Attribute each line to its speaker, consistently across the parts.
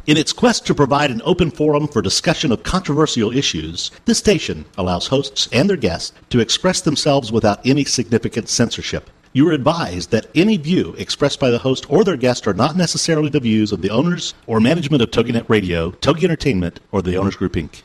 Speaker 1: In its quest to provide an open forum for discussion of controversial issues, this station allows hosts and their guests to express themselves without any significant censorship. You are advised that any view expressed by the host or their guest are not necessarily the views of the owners or management of TogiNet Radio, Togi Entertainment, or the Owners Group, Inc.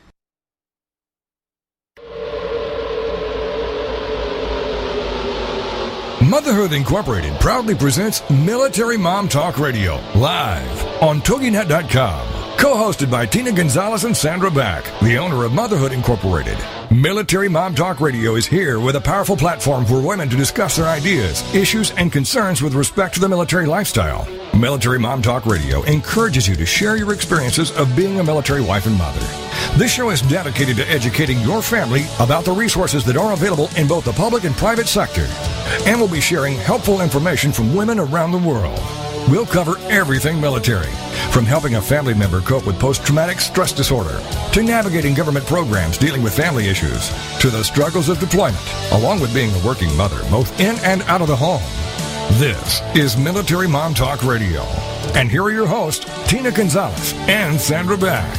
Speaker 2: Motherhood Incorporated proudly presents Military Mom Talk Radio, live on TogiNet.com. Co-hosted by Tina Gonzalez and Sandra Beck, the owner of Motherhood Incorporated. Military Mom Talk Radio is here with a powerful platform for women to discuss their ideas, issues, and concerns with respect to the military lifestyle. Military Mom Talk Radio encourages you to share your experiences of being a military wife and mother. This show is dedicated to educating your family about the resources that are available in both the public and private sector. And we'll be sharing helpful information from women around the world. We'll cover everything military, from helping a family member cope with post-traumatic stress disorder, to navigating government programs dealing with family issues, to the struggles of deployment, along with being a working mother, both in and out of the home. This is Military Mom Talk Radio. And here are your hosts, Tina Gonzalez and Sandra Beck.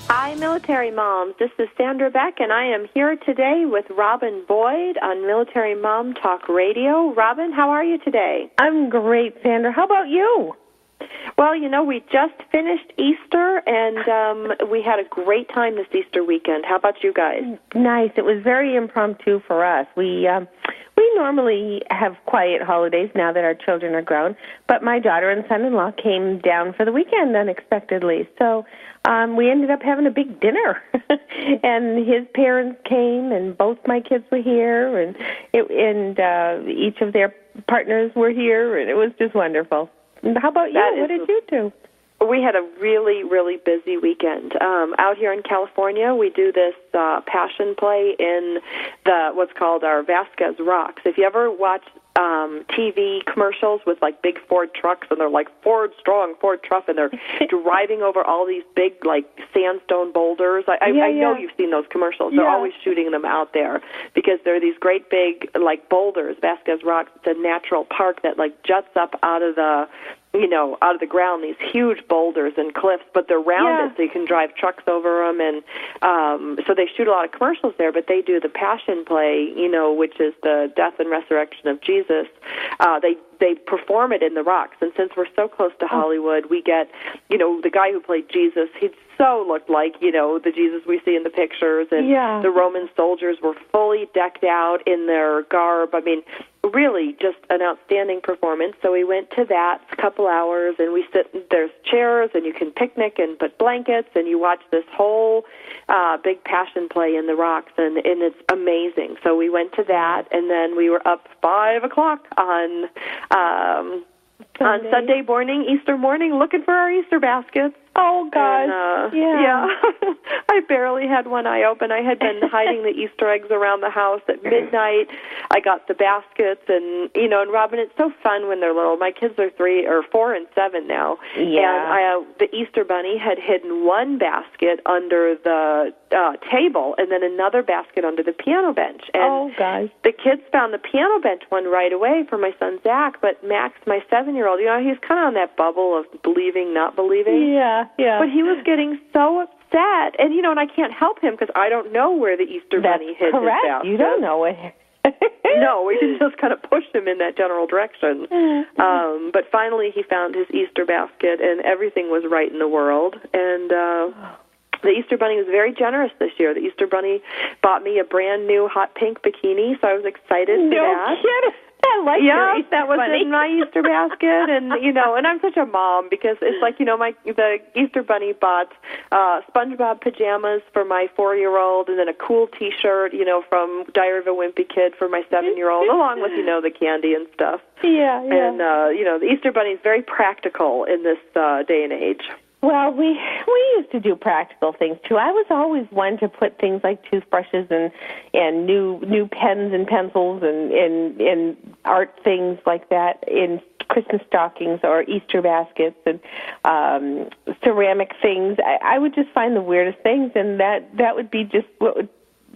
Speaker 3: Hi, Military Moms. This is Sandra Beck, and I am here today with Robin Boyd on Military Mom Talk Radio. Robin, how are you today?
Speaker 4: I'm great, Sandra. How about you?
Speaker 3: Well, you know, we just finished Easter, and we had a great time this Easter weekend. How about you guys?
Speaker 4: Nice. It was very impromptu for us. We normally have quiet holidays now that our children are grown, but my daughter and son-in-law came down for the weekend unexpectedly. So we ended up having a big dinner, and his parents came, and both my kids were here, and each of their partners were here, and it was just wonderful. How about you? What did you do?
Speaker 3: We had a really, really busy weekend. Out here in California, we do this passion play in what's called our Vasquez Rocks. If you ever watch TV commercials with like big Ford trucks, and they're like Ford strong, Ford tough, and they're driving over all these big like sandstone boulders. I know you've seen those commercials. They're always shooting them out there because they're these great big like boulders. Vasquez Rocks. It's a natural park that like juts up out of the ground, these huge boulders and cliffs, but they're rounded, so you can drive trucks over them, and so they shoot a lot of commercials there, but they do the Passion Play, which is the death and resurrection of Jesus. They perform it in the rocks, and since we're so close to Hollywood, we get, the guy who played Jesus, he so looked like, the Jesus we see in the pictures, and the Roman soldiers were fully decked out in their garb. I mean, really just an outstanding performance. So we went to that, a couple hours, and there's chairs, and you can picnic and put blankets, and you watch this whole big passion play in the rocks, and it's amazing. So we went to that, and then we were up 5 o'clock on Sunday morning, Easter morning, looking for our Easter baskets.
Speaker 4: Oh, God.
Speaker 3: And, I barely had one eye open. I had been hiding the Easter eggs around the house at midnight. I got the baskets, and, and Robin, it's so fun when they're little. My kids are 4 and 7 now. Yeah. And the Easter Bunny had hidden one basket under the table and then another basket under the piano bench. And the kids found the piano bench one right away for my son, Zach, but Max, my 7-year-old, he's kind of on that bubble of believing, not believing.
Speaker 4: Yeah.
Speaker 3: But he was getting so upset, and and I can't help him because I don't know where the Easter Bunny hid his basket.
Speaker 4: You don't know it.
Speaker 3: No, we can just kind of push him in that general direction. But finally, he found his Easter basket, and everything was right in the world. And the Easter Bunny was very generous this year. The Easter Bunny bought me a brand new hot pink bikini, so I was excited for that.
Speaker 4: No kidding. I like your Easter
Speaker 3: that was
Speaker 4: Bunny.
Speaker 3: in my Easter basket, and and I'm such a mom because it's like the Easter Bunny bought SpongeBob pajamas for my 4-year-old, and then a cool T-shirt, from Diary of a Wimpy Kid for my 7-year-old, along with the candy and stuff.
Speaker 4: Yeah.
Speaker 3: And the Easter Bunny is very practical in this day and age.
Speaker 4: Well, we used to do practical things too. I was always one to put things like toothbrushes and new pens and pencils and art things like that in Christmas stockings or Easter baskets and ceramic things. I would just find the weirdest things, and that would be just what would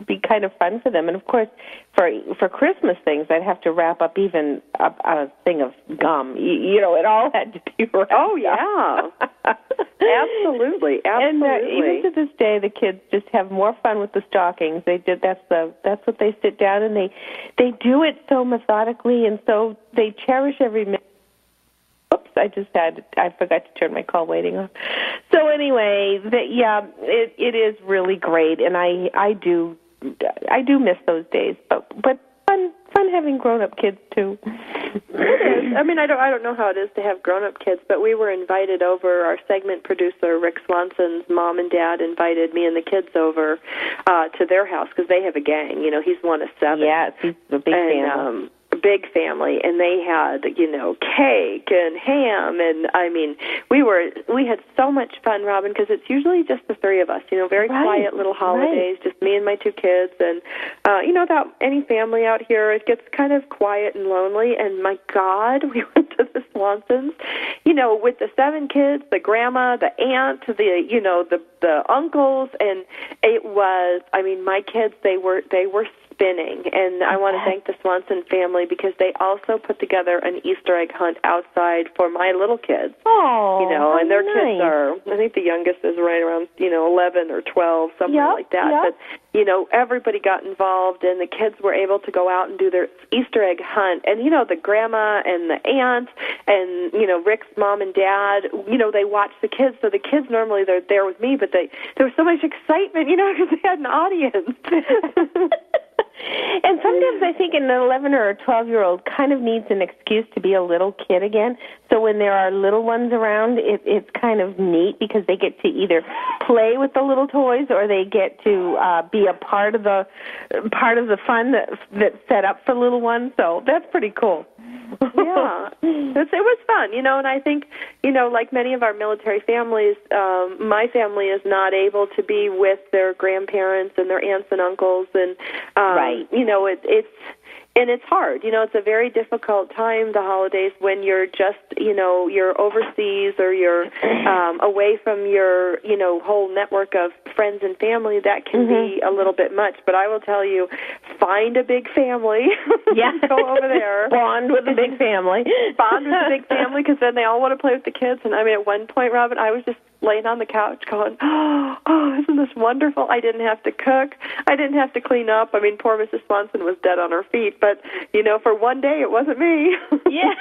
Speaker 4: be kind of fun for them. And of course, for Christmas things, I'd have to wrap up even a thing of gum. It all had to be wrapped.
Speaker 3: Oh yeah, absolutely.
Speaker 4: And even to this day, the kids just have more fun with the stockings. That's what they sit down and they do it so methodically, and so they cherish every minute. Oops, I forgot to turn my call waiting on. So anyway, it is really great, and I do miss those days, but fun having grown-up kids too.
Speaker 3: It is. I mean, I don't know how it is to have grown-up kids, but we were invited over. Our segment producer, Rick Swanson's mom and dad, invited me and the kids over to their house because they have a gang. He's one of 7.
Speaker 4: Yes, he's a big fan.
Speaker 3: Big family, and they had cake and ham, and I mean we had so much fun, Robin, because it's usually just the 3 of us, very quiet little holidays, just me and my 2 kids, and without any family out here, it gets kind of quiet and lonely. And my God, we went to the Swansons, with the 7 kids, the grandma, the aunt, the uncles, and it was, I mean, my kids, they were spinning, and I want to thank the Swanson family because they also put together an Easter egg hunt outside for my little kids.
Speaker 4: Oh,
Speaker 3: and their
Speaker 4: nice.
Speaker 3: kids are, I think the youngest is right around 11 or 12, something like that.
Speaker 4: Yep.
Speaker 3: But everybody got involved, and the kids were able to go out and do their Easter egg hunt. And the grandma and the aunt and Rick's mom and dad, they watch the kids. So the kids normally they're there with me, but there was so much excitement, because they had an audience.
Speaker 4: And sometimes I think an 11 or a 12-year-old kind of needs an excuse to be a little kid again. So when there are little ones around, it's kind of neat because they get to either play with the little toys or they get to be a part of the fun that's set up for little ones. So that's pretty cool.
Speaker 3: Yeah, it was fun, and I think, like many of our military families, my family is not able to be with their grandparents and their aunts and uncles, and
Speaker 4: right.
Speaker 3: It's hard. It's a very difficult time, the holidays, when you're just, you're overseas or you're away from your, whole network of friends and family. That can be a little bit much. But I will tell you, find a big family.
Speaker 4: Yeah.
Speaker 3: Go over there.
Speaker 4: Bond with a big family.
Speaker 3: Bond with a big family, because then they all want to play with the kids. And I mean, at one point, Robin, I was just laying on the couch going, oh, isn't this wonderful? I didn't have to cook. I didn't have to clean up. I mean, poor Mrs. Swanson was dead on her feet, but, for one day it wasn't me.
Speaker 4: Yeah.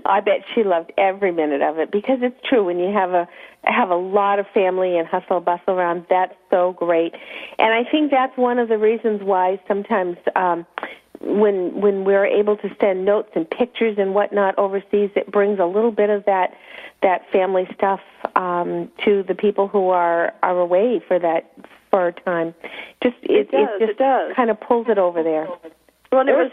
Speaker 4: I bet she loved every minute of it, because it's true, when you have a lot of family and hustle bustle around, that's so great. And I think that's one of the reasons why sometimes when we're able to send notes and pictures and whatnot overseas, it brings a little bit of that family stuff to the people who are away for a time. It does. Kind of pulls it over there.
Speaker 3: Well, it was,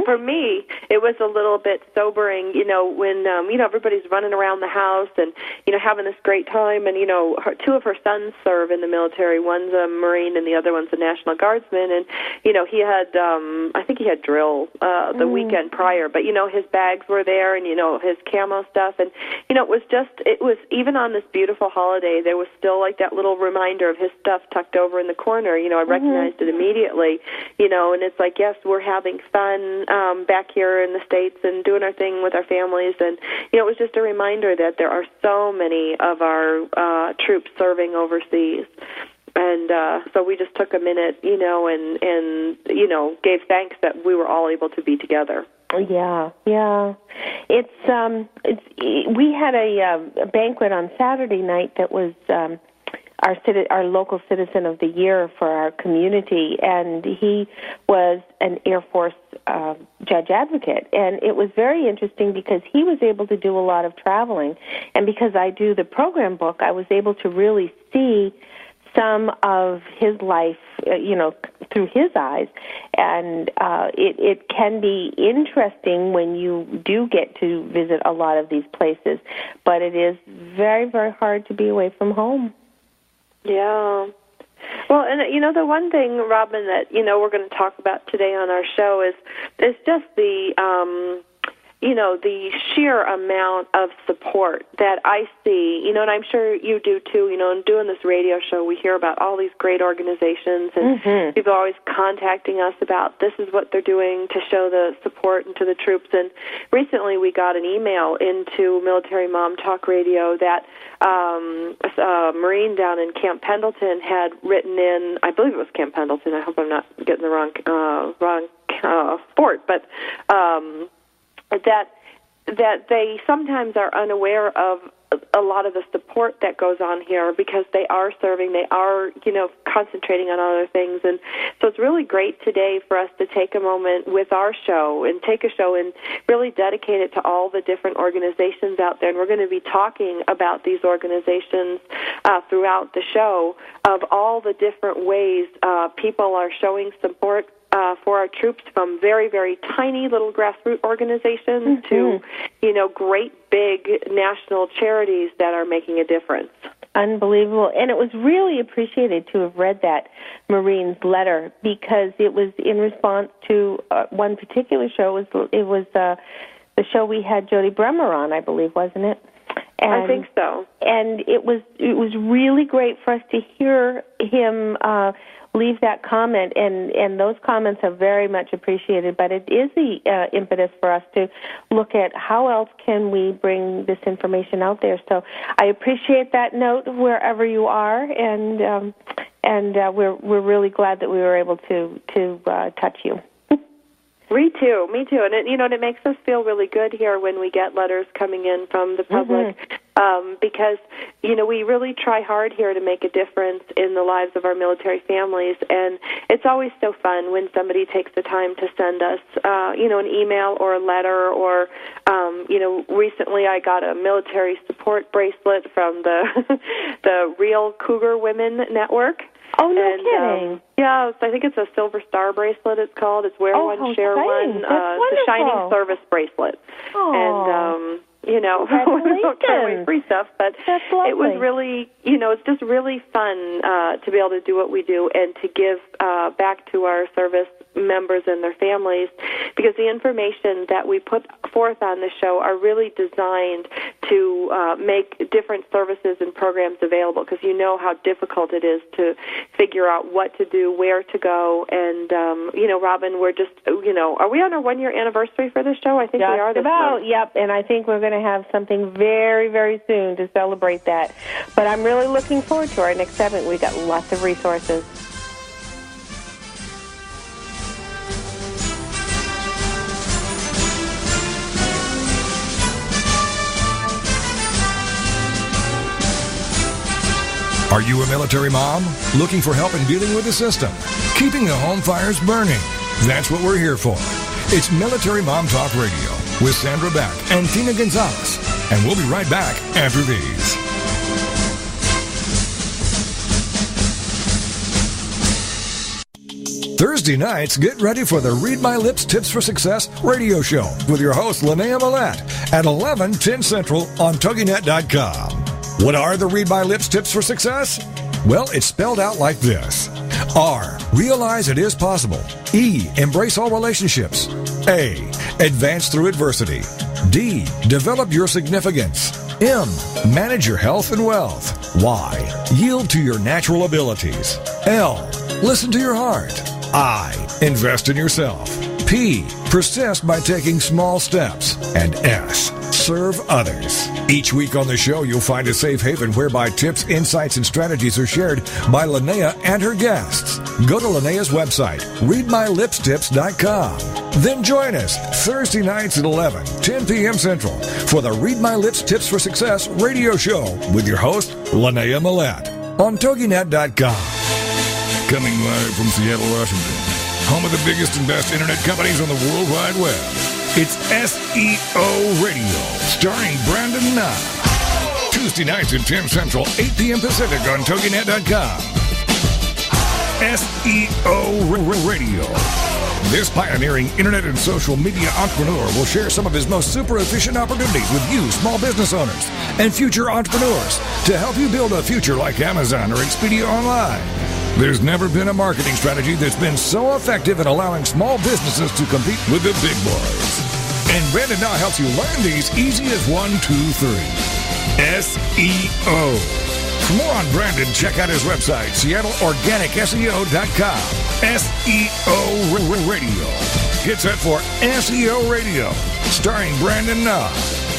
Speaker 3: for me, it was a little bit sobering, when, everybody's running around the house and, having this great time. And, 2 of her sons serve in the military. One's a Marine and the other one's a National Guardsman. And, he had, I think he had drill the weekend prior. But, his bags were there and, his camo stuff. And, it was even on this beautiful holiday, there was still like that little reminder of his stuff tucked over in the corner. I recognized it immediately, and it's like, yes, we're having fun back here in the States and doing our thing with our families. And, it was just a reminder that there are so many of our troops serving overseas. And so we just took a minute, and gave thanks that we were all able to be together.
Speaker 4: Yeah. We had a banquet on Saturday night that was our local citizen of the year for our community, and he was an Air Force judge advocate. And it was very interesting because he was able to do a lot of traveling, and because I do the program book, I was able to really see some of his life, through his eyes. And it can be interesting when you do get to visit a lot of these places, but it is very, very hard to be away from home.
Speaker 3: Yeah. Well, and the one thing, Robin, that we're going to talk about today on our show is just the the sheer amount of support that I see, and I'm sure you do too, and doing this radio show, we hear about all these great organizations, and people are always contacting us about this is what they're doing to show the support into the troops. And recently we got an email into Military Mom Talk Radio that a Marine down in Camp Pendleton had written in, I believe it was Camp Pendleton, I hope I'm not getting the wrong fort, but that they sometimes are unaware of a lot of the support that goes on here because they are serving, they are, concentrating on other things. And so it's really great today for us to take a moment with our show and take a show and really dedicate it to all the different organizations out there. And we're going to be talking about these organizations throughout the show of all the different ways people are showing support for our troops, from very, very tiny little grassroots organizations to, great big national charities that are making a difference.
Speaker 4: Unbelievable. And it was really appreciated to have read that Marine's letter because it was in response to one particular show. It was the show we had Jody Bremer on, I believe, wasn't it? And,
Speaker 3: I think so.
Speaker 4: And it was really great for us to hear him leave that comment, and those comments are very much appreciated, but it is the impetus for us to look at how else can we bring this information out there. So I appreciate that note wherever you are, and we're really glad that we were able to touch you.
Speaker 3: Me too. And it makes us feel really good here when we get letters coming in from the public, because, we really try hard here to make a difference in the lives of our military families. And it's always so fun when somebody takes the time to send us, an email or a letter, or, recently I got a military support bracelet from the Real Cougar Women Network.
Speaker 4: Oh, no kidding.
Speaker 3: Yeah, I think it's a Silver Star bracelet, it's called. It's Wear One, Share One. It's a Shining Service bracelet.
Speaker 4: Oh.
Speaker 3: And, we don't turn away free stuff, but
Speaker 4: it
Speaker 3: was really, it's just really fun to be able to do what we do and to give back to our service members and their families, because the information that we put forth on the show are really designed to make different services and programs available, because you know how difficult it is to figure out what to do, where to go. And, Robin, we're just, are we on our 1-year anniversary for this show? I think we are this month.
Speaker 4: Yep, and I think we're going to have something very, very soon to celebrate that. But I'm really looking forward to our next segment. We've got lots of resources.
Speaker 2: Are you a military mom looking for help in dealing with the system, keeping the home fires burning? That's what we're here for. It's Military Mom Talk Radio with Sandra Beck and Tina Gonzalez. And we'll be right back after these. Thursday nights, get ready for the Read My Lips Tips for Success radio show with your host, Linnea Millette, at 11:10 Central on TogiNet.com. What are the Read My Lips Tips for Success? Well, it's spelled out like this. R, realize it is possible. E, embrace all relationships. A, advance through adversity. D, develop your significance. M, manage your health and wealth. Y, yield to your natural abilities. L, listen to your heart. I, invest in yourself. P, persist by taking small steps. And S, serve others. Each week on the show, you'll find a safe haven whereby tips, insights, and strategies are shared by Linnea and her guests. Go to Linnea's website, readmylipstips.com. Then join us Thursday nights at 10 p.m. Central for the Read My Lips Tips for Success radio show with your host, Linnea Millette, on TogiNet.com. Coming live from Seattle, Washington, home of the biggest and best internet companies on the World Wide Web. It's SEO Radio, starring Brandon Knopf. Tuesday nights at 10 Central, 8 p.m. Pacific on TogiNet.com. SEO Radio. This pioneering internet and social media entrepreneur will share some of his most super efficient opportunities with you, small business owners and future entrepreneurs, to help you build a future like Amazon or Expedia Online. There's never been a marketing strategy that's been so effective in allowing small businesses to compete with the big boys. And Brandon now helps you learn these easy as 1, 2, 3. SEO. For more on Brandon, check out his website, SeattleOrganicSEO.com. SEO Radio. Get set for SEO Radio, starring Brandon Nah.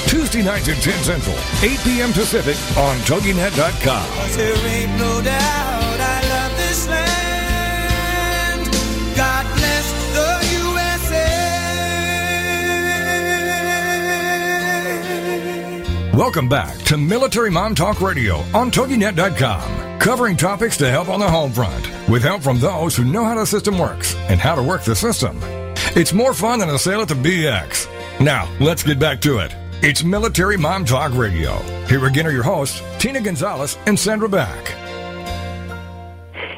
Speaker 2: Tuesday nights at 10 Central, 8 p.m. Pacific on TogiNet.com.
Speaker 5: There ain't no doubt I love this land. God bless the USA.
Speaker 2: Welcome back to Military Mom Talk Radio on TogiNet.com, covering topics to help on the home front, with help from those who know how the system works and how to work the system. It's more fun than a sale at the BX. Now, let's get back to it. It's Military Mom Talk Radio. Here again are your hosts, Tina Gonzalez and Sandra Beck.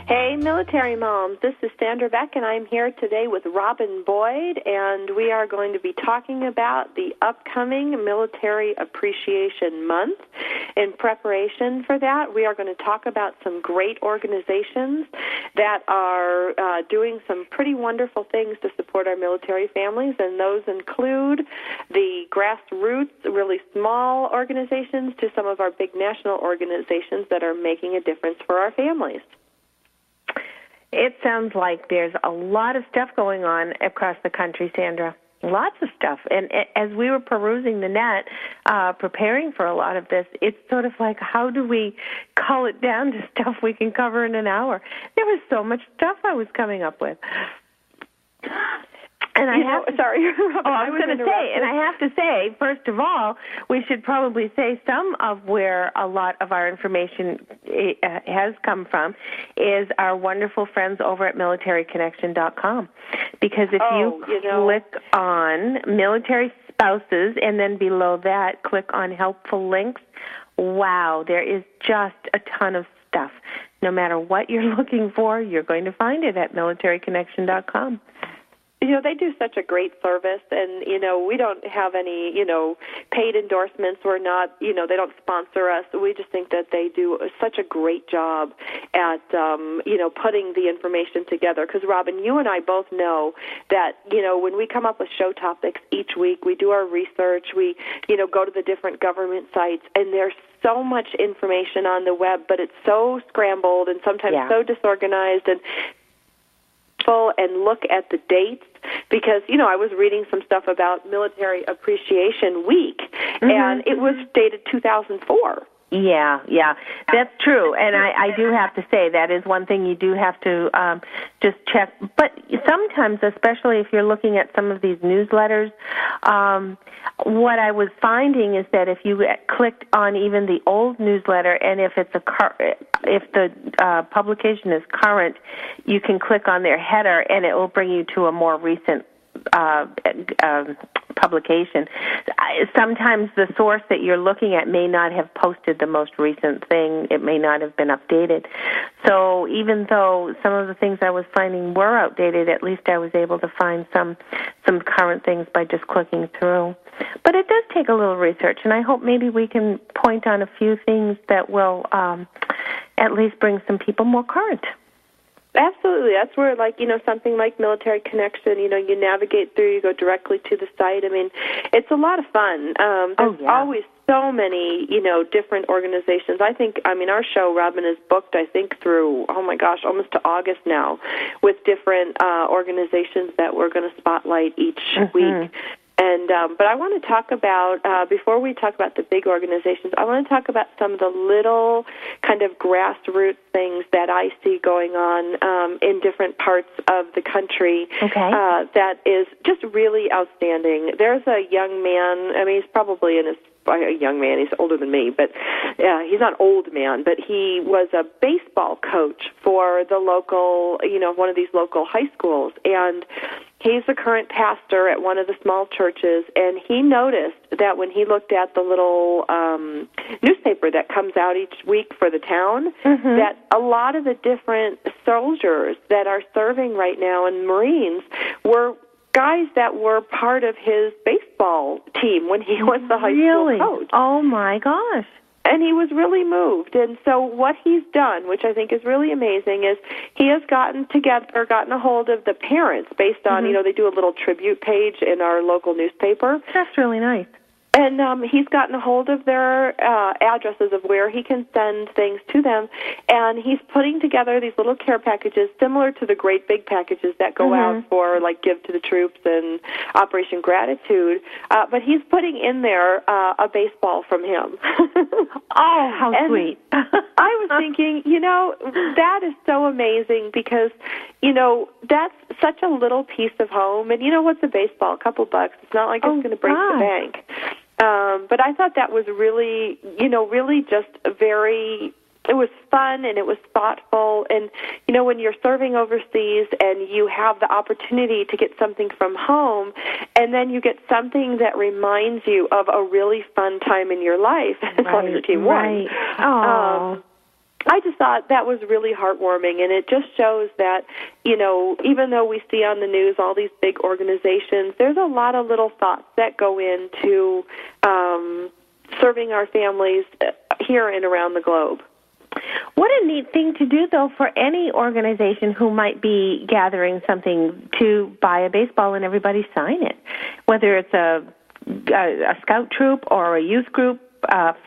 Speaker 3: Hey, military moms. This is Sandra Beck, and I'm here today with Robin Boyd, and we are going to be talking about the upcoming Military Appreciation Month. In preparation for that, we are going to talk about some great organizations that are doing some pretty wonderful things to support our military families, and those include the grassroots, really small organizations, to some of our big national organizations that are making a difference for our families.
Speaker 4: It sounds like there's a lot of stuff going on across the country, Sandra. Lots of stuff. And as we were perusing the net, preparing for a lot of this, it's sort of like, how do we cull it down to stuff we can cover in an hour? There was so much stuff I was coming up with. And I was going to say, and I have to say, first of all, we should probably say some of where a lot of our information has come from is our wonderful friends over at militaryconnection.com. Because if you click on military spouses and then below that click on helpful links, wow, there is just a ton of stuff. No matter what you're looking for, you're going to find it at militaryconnection.com.
Speaker 3: They do such a great service, and, we don't have any, paid endorsements. We're not, they don't sponsor us. We just think that they do such a great job at, putting the information together. Because, Robin, you and I both know that, when we come up with show topics each week, we do our research, we, go to the different government sites, and there's so much information on the web, but it's so scrambled and sometimes so disorganized, and look at the dates, because, I was reading some stuff about Military Appreciation Week, and it was dated 2004.
Speaker 4: Yeah, that's true. And I do have to say that is one thing you do have to just check. But sometimes, especially if you're looking at some of these newsletters, what I was finding is that if you clicked on even the old newsletter, and if it's if the publication is current, you can click on their header, and it will bring you to a more recent publication. Sometimes the source that you're looking at may not have posted the most recent thing. It may not have been updated. So even though some of the things I was finding were outdated, at least I was able to find some current things by just clicking through. But it does take a little research, and I hope maybe we can point on a few things that will at least bring some people more current.
Speaker 3: Absolutely. That's where, something like Military Connection, you navigate through, you go directly to the site. I mean, it's a lot of fun. There's always so many, different organizations. I think, our show, Robin, is booked, I think, through, almost to August now, with different organizations that we're going to spotlight each week. And but I want to talk about, before we talk about the big organizations, I want to talk about some of the little kind of grassroots things that I see going on in different parts of the country that is just really outstanding. There's a young man, he's probably a young man, he's older than me, but he's not an old man, but he was a baseball coach for the local, one of these local high schools, and he's the current pastor at one of the small churches, and he noticed that when he looked at the little newspaper that comes out each week for the town, that a lot of the different soldiers that are serving right now and Marines were guys that were part of his baseball team when he was the high school coach.
Speaker 4: Oh, my gosh.
Speaker 3: And he was really moved. And so what he's done, which I think is really amazing, is he has gotten a hold of the parents based on, they do a little tribute page in our local newspaper.
Speaker 4: That's really nice.
Speaker 3: And he's gotten a hold of their addresses of where he can send things to them, and he's putting together these little care packages similar to the great big packages that go out for, like, Give to the Troops and Operation Gratitude, but he's putting in there a baseball from him.
Speaker 4: Oh, how sweet.
Speaker 3: I was thinking, that is so amazing because, that's such a little piece of home, and what's a baseball? A couple bucks. It's not like it's going to break the bank. But I thought that was really, really just it was fun and it was thoughtful. And, when you're serving overseas and you have the opportunity to get something from home and then you get something that reminds you of a really fun time in your life as long as your team won. I just thought that was really heartwarming, and it just shows that, even though we see on the news all these big organizations, there's a lot of little thoughts that go into serving our families here and around the globe.
Speaker 4: What a neat thing to do, though, for any organization who might be gathering something to buy a baseball and everybody sign it, whether it's a scout troop or a youth group,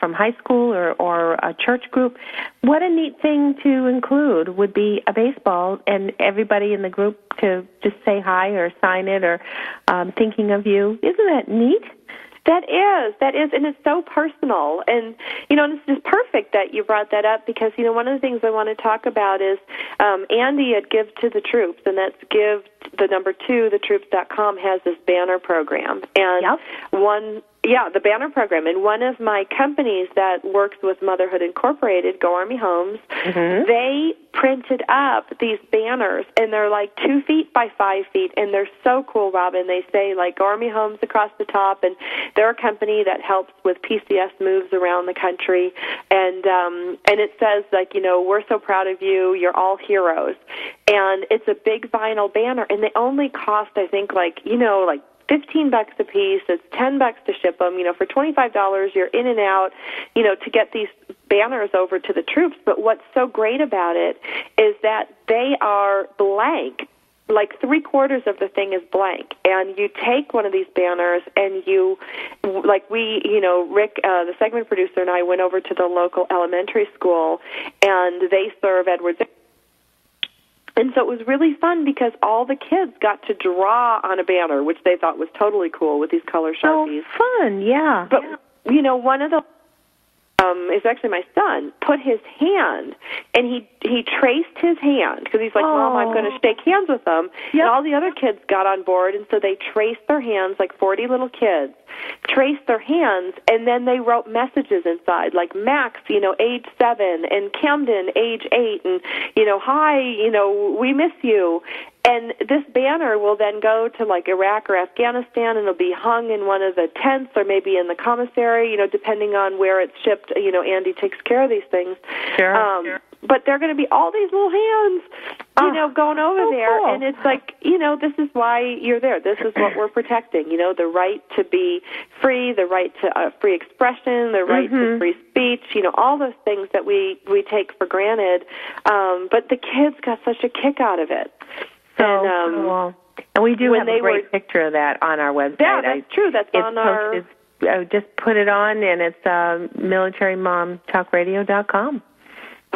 Speaker 4: from high school or a church group. What a neat thing to include would be a baseball and everybody in the group to just say hi or sign it or thinking of you. Isn't that neat?
Speaker 3: That is, and it's so personal. And, this is perfect that you brought that up because, one of the things I want to talk about is Andy at Give to the Troops, and that's Give, the number 2, thetroops.com, has this banner program. And the banner program. And one of my companies that works with Motherhood Incorporated, Go Army Homes, they printed up these banners, and they're like 2 feet by 5 feet, and they're so cool, Robin. They say, like, Go Army Homes across the top, and they're a company that helps with PCS moves around the country. And it says, like, we're so proud of you. You're all heroes. And it's a big vinyl banner, and they only cost, I think, like $15 a piece. It's $10 to ship them. For $25, you're in and out, to get these banners over to the troops. But what's so great about it is that they are blank. Like 3/4 of the thing is blank, and you take one of these banners and you, like Rick, the segment producer, and I went over to the local elementary school, and they serve Edwards. And so it was really fun because all the kids got to draw on a banner, which they thought was totally cool with these color Sharpies.
Speaker 4: Oh, fun, yeah.
Speaker 3: But, one of the is actually my son, put his hand, and he traced his hand, because he's like, Mom, I'm going to shake hands with them. Yep. And all the other kids got on board, and so they traced their hands, like 40 little kids, traced their hands, and then they wrote messages inside, like Max, age 7, and Camden, age 8, and, hi, we miss you. And this banner will then go to, like, Iraq or Afghanistan, and it'll be hung in one of the tents or maybe in the commissary, depending on where it's shipped. Andy takes care of these things.
Speaker 4: Sure.
Speaker 3: But there are going to be all these little hands, going over there. Cool. And it's like, this is why you're there. This is what we're protecting, the right to be free, the right to free expression, the right to free speech, all those things that we take for granted. But the kids got such a kick out of it.
Speaker 4: Cool. And we do have a great picture of that on our website.
Speaker 3: Yeah, that's true. That's on our...
Speaker 4: Just put it on, and it's militarymomtalkradio.com.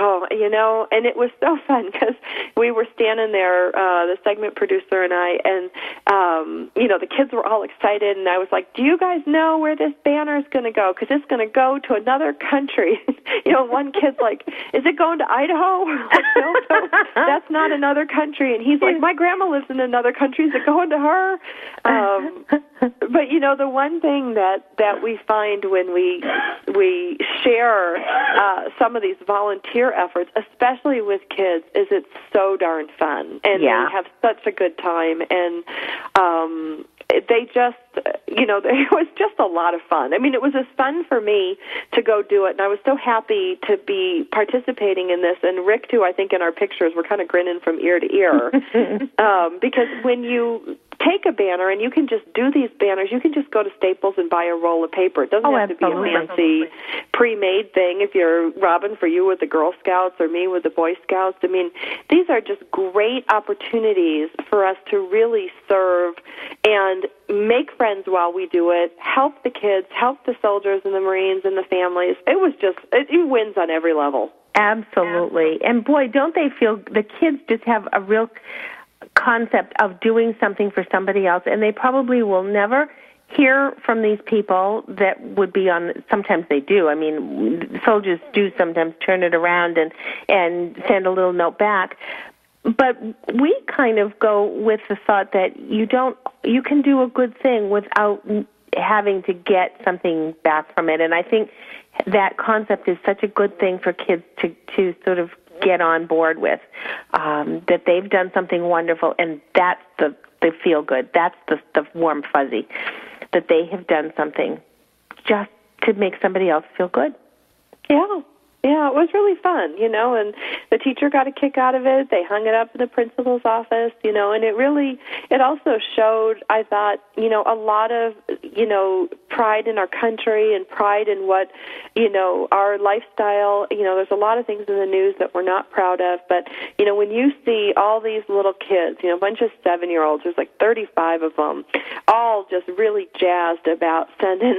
Speaker 3: Oh, and it was so fun because we were standing there, the segment producer and I, and, the kids were all excited, and I was like, do you guys know where this banner is going to go? Because it's going to go to another country. One kid's like, is it going to Idaho? Like, no, that's not another country. And he's like, my grandma lives in another country. Is it going to her? But, the one thing that we find when we share some of these volunteer efforts, especially with kids, is it's so darn fun, and they have such a good time, and they just, it was just a lot of fun. I mean, it was as fun for me to go do it, and I was so happy to be participating in this, and Rick, too, I think in our pictures, we're kind of grinning from ear to ear, because when you take a banner, and you can just do these banners. You can just go to Staples and buy a roll of paper. It doesn't have to be a fancy pre-made thing. If you're Robin, for you with the Girl Scouts or me with the Boy Scouts, I mean, these are just great opportunities for us to really serve and make friends while we do it, help the kids, help the soldiers and the Marines and the families. It wins on every level.
Speaker 4: Absolutely. And boy, don't they feel, the kids just have a real concept of doing something for somebody else, and they probably will never hear from these people that would be on, sometimes they do. I mean, soldiers do sometimes turn it around and send a little note back. But we kind of go with the thought that you can do a good thing without having to get something back from it. And I think that concept is such a good thing for kids to sort of get on board with, that they've done something wonderful, and that's the feel good. That's the warm fuzzy, that they have done something just to make somebody else feel good. Yeah, it was really fun, and the teacher got a kick out of it. They hung it up in the principal's office, and it also showed, I thought, a lot of, pride in our country and pride in what, our lifestyle. There's a lot of things in the news that we're not proud of, but, when you see all these little kids, a bunch of 7-year-olds, there's like 35 of them, all just really jazzed about sending,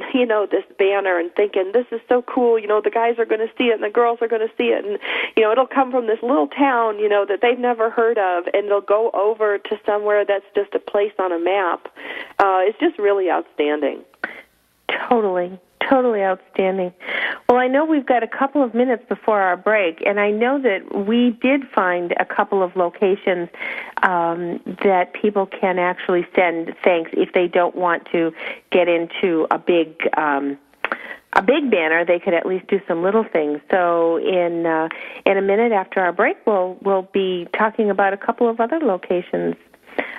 Speaker 4: this banner and thinking, this is so cool, the guys are going to see it and the girls are going to see it, and it'll come from this little town that they've never heard of, and they'll go over to somewhere that's just a place on a map. It's just really outstanding. Totally outstanding. Well, I know we've got a couple of minutes before our break, and I know that we did find a couple of locations that people can actually send thanks if they don't want to get into a big banner. They could at least do some little things. So in a minute after our break, we'll be talking about a couple of other locations.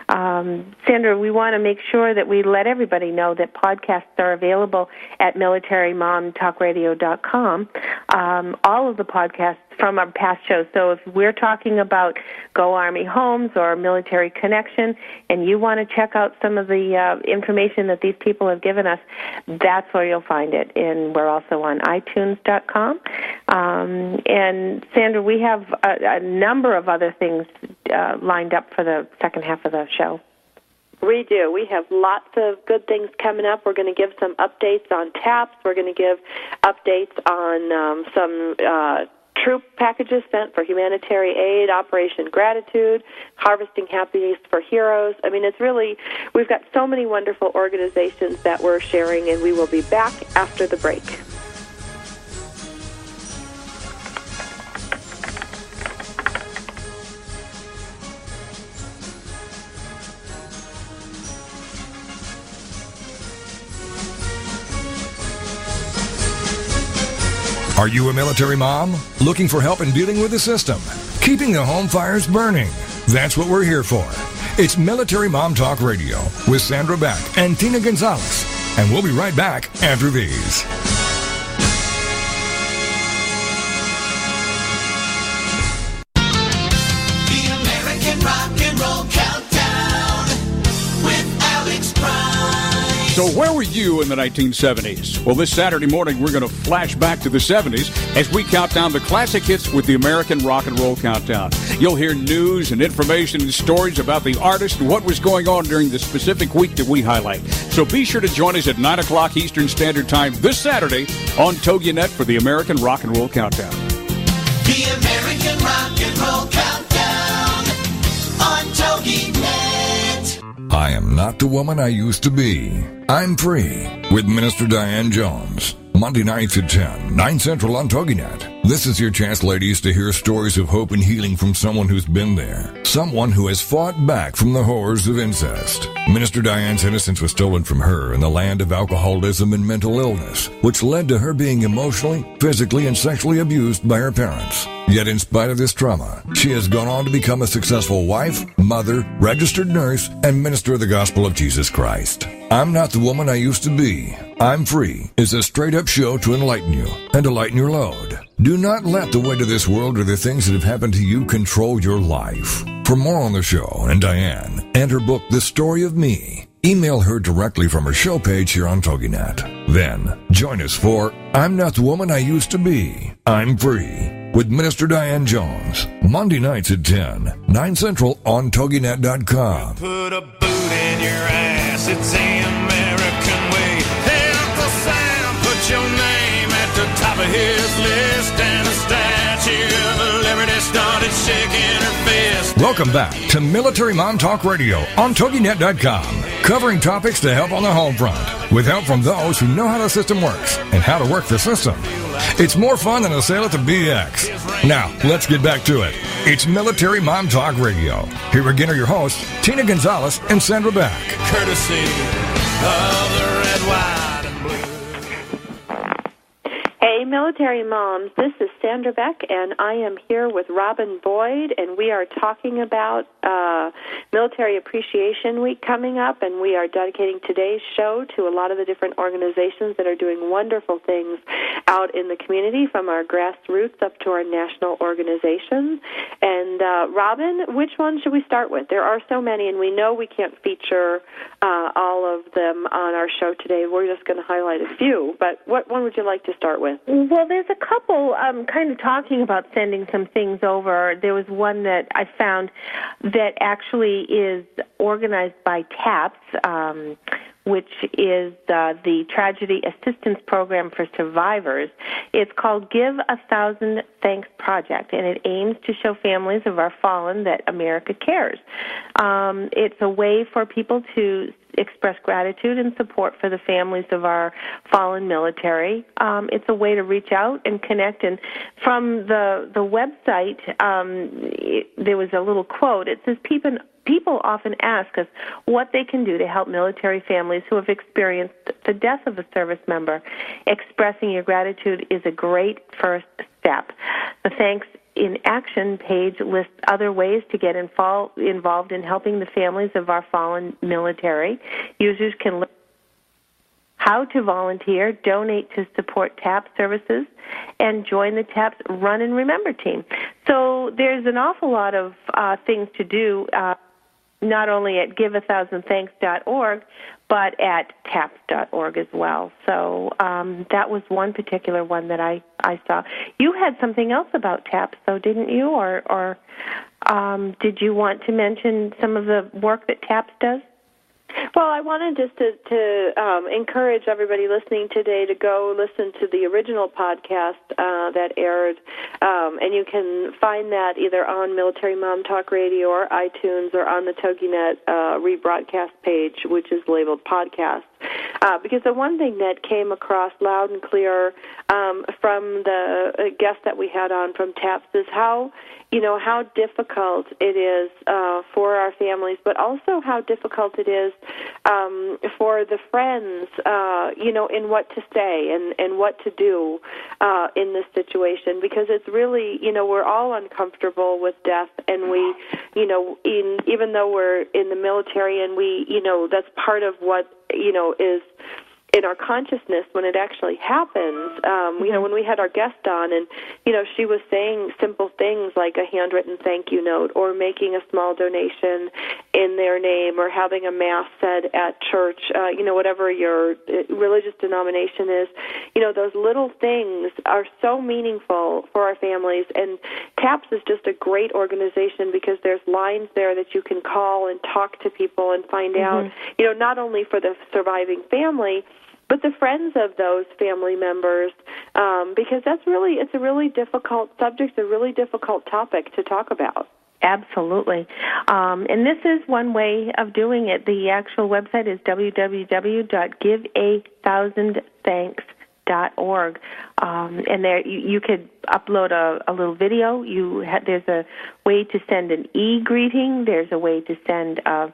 Speaker 4: Sandra, we want to make sure that we let everybody know that podcasts are available at militarymomtalkradio.com. All of the podcasts from our past shows. So if we're talking about Go Army Homes or Military Connection, and you want to check out some of the information that these people have given us, that's where you'll find it. And we're also on iTunes.com. And Sandra, we have a number of other things lined up for the second half of the show.
Speaker 3: We do. We have lots of good things coming up. We're going to give some updates on TAPS. We're going to give updates on some troop packages sent for humanitarian aid, Operation Gratitude, Harvesting Happiness for Heroes. I mean, we've got so many wonderful organizations that we're sharing, and we will be back after the break.
Speaker 2: Are you a military mom? Looking for help in dealing with the system? Keeping the home fires burning? That's what we're here for. It's Military Mom Talk Radio with Sandra Beck and Tina Gonzalez. And we'll be right back after these.
Speaker 5: The American Rock and Roll Countdown with Alex Prime.
Speaker 6: So where were you in the 1970s? Well, this Saturday morning, we're going to flash back to the 70s as we count down the classic hits with the American Rock and Roll Countdown. You'll hear news and information and stories about the artist and what was going on during the specific week that we highlight. So be sure to join us at 9 o'clock Eastern Standard Time this Saturday on TogiNet for the American Rock and Roll Countdown.
Speaker 5: The American Rock and Roll Countdown on TogiNet.
Speaker 2: I am not the woman I used to be. I'm free with Minister Diane Jones. Monday nights at 10, 9 Central on TogiNet. This is your chance, ladies, to hear stories of hope and healing from someone who's been there. Someone who has fought back from the horrors of incest. Minister Diane's innocence was stolen from her in the land of alcoholism and mental illness, which led to her being emotionally, physically, and sexually abused by her parents. Yet in spite of this trauma, she has gone on to become a successful wife, mother, registered nurse, and minister of the gospel of Jesus Christ. I'm Not the Woman I Used to Be, I'm Free is a straight-up show to enlighten you and to lighten your load. Do not let the weight of this world or the things that have happened to you control your life. For more on the show and Diane and her book, The Story of Me, email her directly from her show page here on TogiNet. Then, join us for I'm Not the Woman I Used to Be, I'm Free with Minister Diane Jones, Monday nights at 10, 9 Central on TogiNet.com.
Speaker 5: Put a boot in your ass, it's the American way. Hey, Uncle Sam, put your name at the top of his list, and the Statue of Liberty started shaking her fist.
Speaker 2: Welcome back to Military Mom Talk Radio on TogiNet.com, covering topics to help on the home front, with help from those who know how the system works and how to work the system. It's more fun than a sail at the BX. Now, let's get back to it. It's Military Mom Talk Radio. Here again are your hosts, Tina Gonzalez and Sandra Beck.
Speaker 5: Courtesy of the red, white, and blue.
Speaker 3: Hey, military moms, this is Sandra Beck, and I am here with Robin Boyd, and we are talking about Military Appreciation Week coming up, and we are dedicating today's show to a lot of the different organizations that are doing wonderful things out in the community, from our grassroots up to our national organizations. And Robin, which one should we start with? There are so many, and we know we can't feature all of them on our show today. We're just going to highlight a few, but what one would you like to start with?
Speaker 4: Well, there's a couple kind of talking about sending some things over. There was one that I found that actually is organized by TAPS, which is the Tragedy Assistance Program for Survivors. It's called Give 1,000 Thanks Project, and it aims to show families of our fallen that America cares. It's a way for people to express gratitude and support for the families of our fallen military. It's a way to reach out and connect. And from the website, there was a little quote. It says, People often ask us what they can do to help military families who have experienced the death of a service member. Expressing your gratitude is a great first step. The Thanks in Action page lists other ways to get involved in helping the families of our fallen military. Users can learn how to volunteer, donate to support TAPS services, and join the TAPS Run and Remember team. So there's an awful lot of things to do, not only at give1000thanks.org, but at taps.org as well. So that was one particular one that I saw. You had something else about TAPS, though, didn't you? Or did you want to mention some of the work that TAPS does?
Speaker 3: Well, I wanted just to encourage everybody listening today to go listen to the original podcast that aired, and you can find that either on Military Mom Talk Radio or iTunes or on the TogiNet rebroadcast page, which is labeled podcast. Because the one thing that came across loud and clear from the guest that we had on from TAPS is how difficult it is for our families, but also how difficult it is for the friends, in what to say and what to do in this situation, because it's really, we're all uncomfortable with death, and we, even though we're in the military and we, that's part of what, is in our consciousness when it actually happens. When we had our guest on, and she was saying simple things like a handwritten thank you note, or making a small donation in their name, or having a mass said at church, whatever your religious denomination is. Those little things are so meaningful for our families, and TAPS is just a great organization because there's lines there that you can call and talk to people and find out, not only for the surviving family, but the friends of those family members, because it's a really difficult subject, a really difficult topic to talk about.
Speaker 4: Absolutely. And this is one way of doing it. The actual website is www.give1000thanks.org. And there you could upload a little video. There's a way to send an e-greeting. There's a way to send to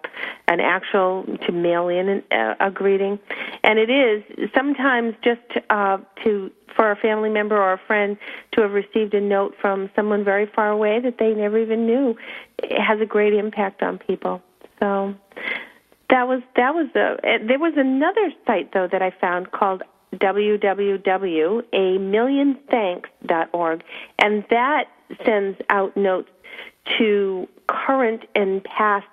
Speaker 4: mail in a greeting. And it is sometimes just for a family member or a friend to have received a note from someone very far away that they never even knew. It has a great impact on people. So There was another site, though, that I found called www.amillionthanks.org, and that sends out notes to current and past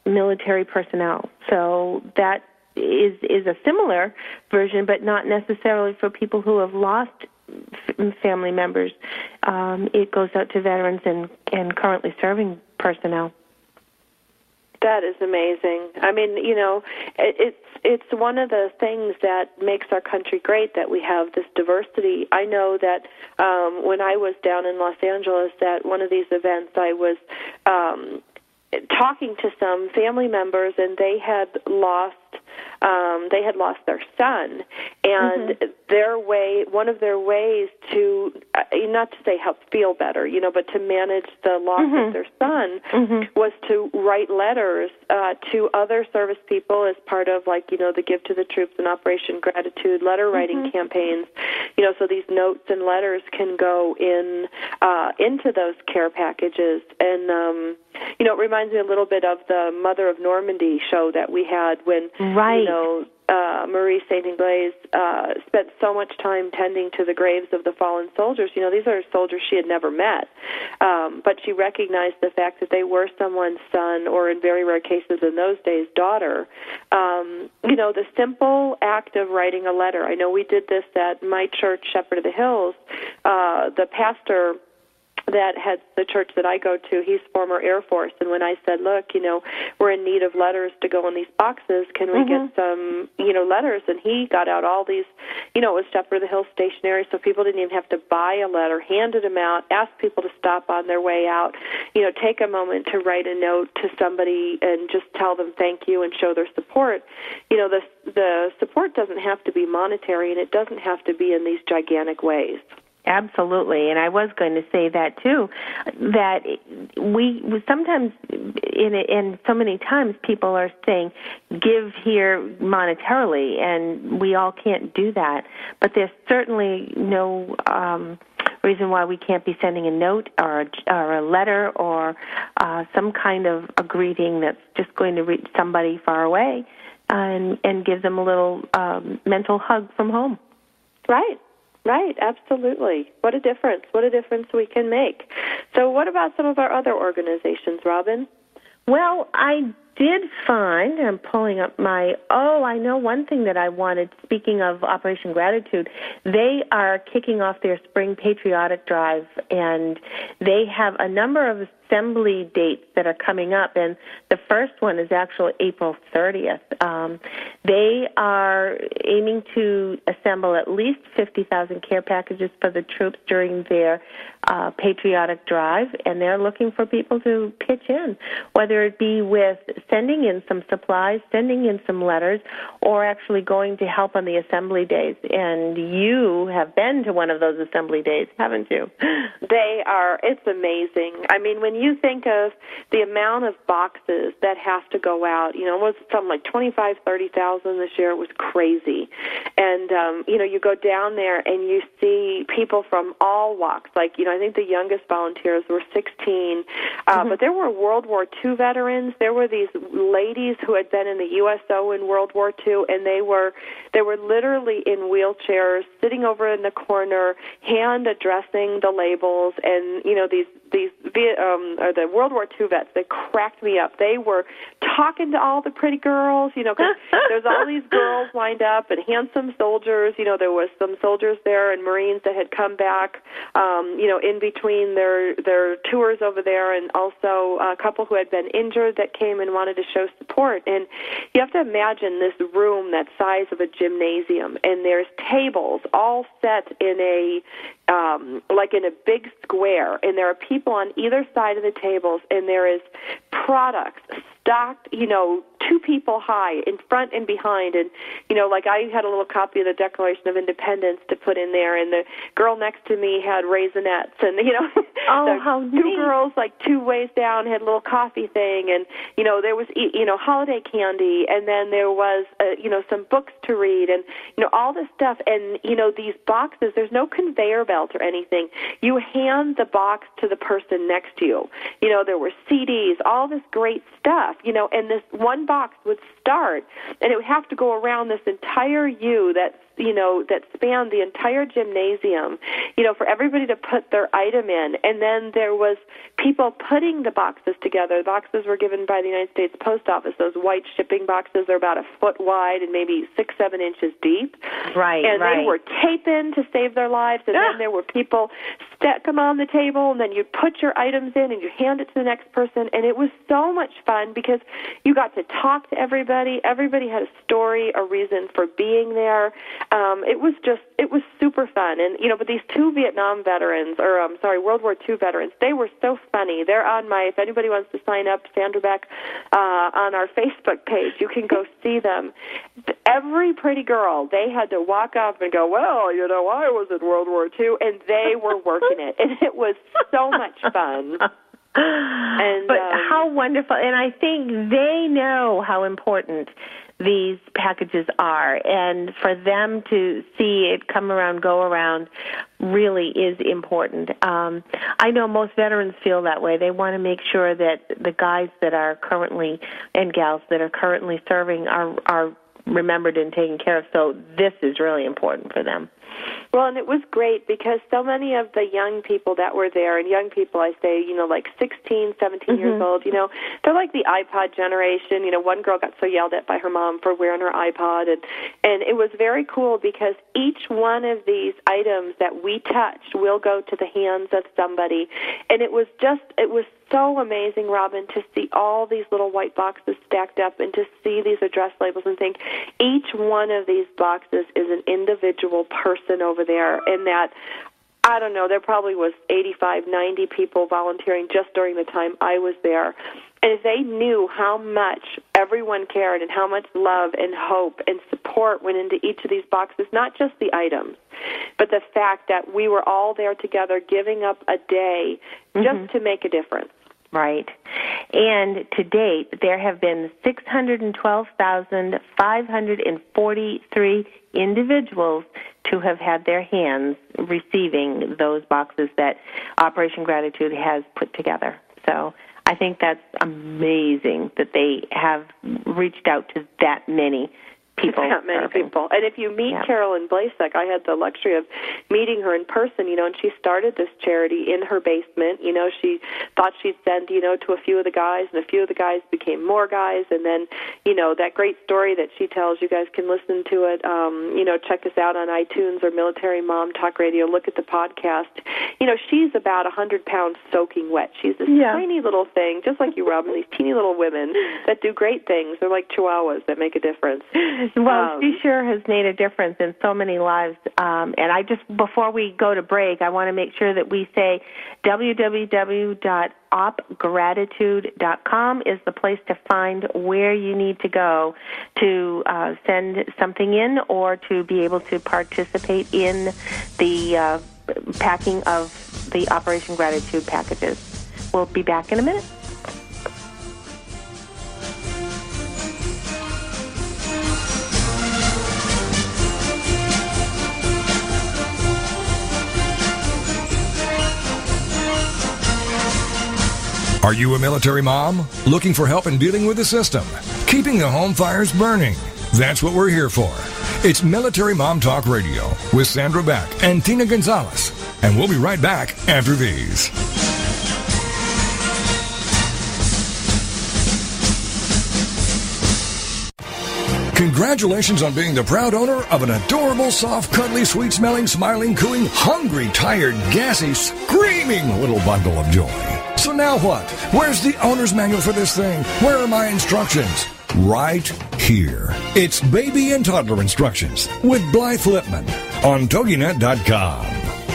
Speaker 4: military personnel. So that is a similar version, but not necessarily for people who have lost family members. It goes out to veterans and currently serving personnel.
Speaker 3: That is amazing. I mean, you know, it's one of the things that makes our country great, that we have this diversity. I know that when I was down in Los Angeles at one of these events, I was talking to some family members, and they had lost their son, and one of their ways to, not to say help feel better, you know, but to manage the loss of their son was to write letters to other service people as part of, like, you know, the Give to the Troops and Operation Gratitude letter writing campaigns, you know, so these notes and letters can go into those care packages. And you know, it reminds me a little bit of the Mother of Normandy show that we had when, you know, Marie St. Inglaise spent so much time tending to the graves of the fallen soldiers. You know, these are soldiers she had never met, but she recognized the fact that they were someone's son, or in very rare cases in those days, daughter. You know, the simple act of writing a letter. I know we did this at my church, Shepherd of the Hills. The pastor that heads the church that I go to, he's former Air Force, and when I said, look, you know, we're in need of letters to go in these boxes, can we get some, you know, letters? And he got out all these, you know, it was Shepherd of the Hill stationery, so people didn't even have to buy a letter, handed them out, asked people to stop on their way out, you know, take a moment to write a note to somebody and just tell them thank you and show their support. You know, the support doesn't have to be monetary, and it doesn't have to be in these gigantic ways.
Speaker 4: Absolutely, and I was going to say that too, that we sometimes, and so many times, people are saying, give here monetarily, and we all can't do that. But there's certainly no reason why we can't be sending a note or a letter or some kind of a greeting that's just going to reach somebody far away and give them a little mental hug from home.
Speaker 3: Right. Right, absolutely. What a difference we can make. So what about some of our other organizations, Robin?
Speaker 4: Well, I did find, I'm pulling up I know one thing that I wanted, speaking of Operation Gratitude, they are kicking off their Spring Patriotic Drive, and they have a number of assembly dates that are coming up, and the first one is actually April 30th. They are aiming to assemble at least 50,000 care packages for the troops during their patriotic drive, and they're looking for people to pitch in, whether it be with sending in some supplies, sending in some letters, or actually going to help on the assembly days. And you have been to one of those assembly days, haven't you?
Speaker 3: It's amazing. I mean, when you think of the amount of boxes that have to go out, you know, it was something like 25,000, 30,000 this year. It was crazy. And, you know, you go down there and you see people from all walks. Like, you know, I think the youngest volunteers were 16, but there were World War II veterans. There were these ladies who had been in the USO in World War II, and they were literally in wheelchairs, sitting over in the corner, hand addressing the labels, and, you know, these the World War II vets, they cracked me up. They were talking to all the pretty girls, you know, because there's all these girls lined up and handsome soldiers. You know, there was some soldiers there and Marines that had come back, you know, in between their tours over there, and also a couple who had been injured that came and wanted to show support. And you have to imagine this room that size of a gymnasium, and there's tables all set in a like in a big square, and there are people on either side of the tables, and there is products stocked, you know, 2 people high in front and behind. And, you know, like I had a little copy of the Declaration of Independence to put in there, and the girl next to me had Raisinets, and, you know, So
Speaker 4: how
Speaker 3: two
Speaker 4: neat.
Speaker 3: girls, like 2 ways down, had a little coffee thing, and there was holiday candy, and then there was some books to read, and all this stuff, and these boxes. There's no conveyor belt or anything. You hand the box to the person next to you. There were CDs, all this great stuff, and this one box would start, and it would have to go around this entire U that spanned the entire gymnasium, for everybody to put their item in. And then there was people putting the boxes together. The boxes were given by the United States Post Office, those white shipping boxes. They're about 1 foot wide and maybe 6-7 inches deep.
Speaker 4: Right,
Speaker 3: and they were taping to save their lives. And then there were people stack them on the table, and then you put your items in and you hand it to the next person. And it was so much fun because you got to talk to everybody. Everybody had a story, a reason for being there. It was super fun. And, but these 2 Vietnam veterans, World War II veterans, they were so funny. They're on if anybody wants to sign up, Sandra Beck, on our Facebook page, you can go see them. Every pretty girl, they had to walk up and go, well, I was in World War II, and they were working it. And it was so much fun.
Speaker 4: But how wonderful. And I think they know how important these packages are, and for them to see it come around, go around, really is important. I know most veterans feel that way. They want to make sure that the guys that are currently, and gals that are currently serving are remembered and taken care of, so this is really important for them.
Speaker 3: Well, and it was great because so many of the young people that were there, and young people, I say, like 16, 17 years old, they're like the iPod generation. One girl got so yelled at by her mom for wearing her iPod, and it was very cool because each one of these items that we touched will go to the hands of somebody. And it was so amazing, Robin, to see all these little white boxes stacked up and to see these address labels and think each one of these boxes is an individual person over there, and that, I don't know, there probably was 85, 90 people volunteering just during the time I was there. And if they knew how much everyone cared and how much love and hope and support went into each of these boxes, not just the items, but the fact that we were all there together giving up a day just to make a difference.
Speaker 4: Right. And to date, there have been 612,543 individuals to have had their hands receiving those boxes that Operation Gratitude has put together. So I think that's amazing that they have reached out to that many people.
Speaker 3: That many people. And if you meet Carolyn Blasek, I had the luxury of meeting her in person, and she started this charity in her basement. She thought she'd send, to a few of the guys, and a few of the guys became more guys. And then, that great story that she tells, you guys can listen to it. Check us out on iTunes or Military Mom Talk Radio. Look at the podcast. She's about 100 pounds soaking wet. She's this tiny little thing, just like you, Robin, these teeny little women that do great things. They're like chihuahuas that make a difference.
Speaker 4: Well, she sure has made a difference in so many lives. And before we go to break, I want to make sure that we say www.opgratitude.com is the place to find where you need to go to send something in or to be able to participate in the packing of the Operation Gratitude packages. We'll be back in a minute.
Speaker 2: Are you a military mom? Looking for help in dealing with the system? Keeping the home fires burning? That's what we're here for. It's Military Mom Talk Radio with Sandra Beck and Tina Gonzalez. And we'll be right back after these. Congratulations on being the proud owner of an adorable, soft, cuddly, sweet-smelling, smiling, cooing, hungry, tired, gassy, screaming little bundle of joy. So now what? Where's the owner's manual for this thing? Where are my instructions? Right here. It's Baby and Toddler Instructions with Blythe Lipman on TogiNet.com.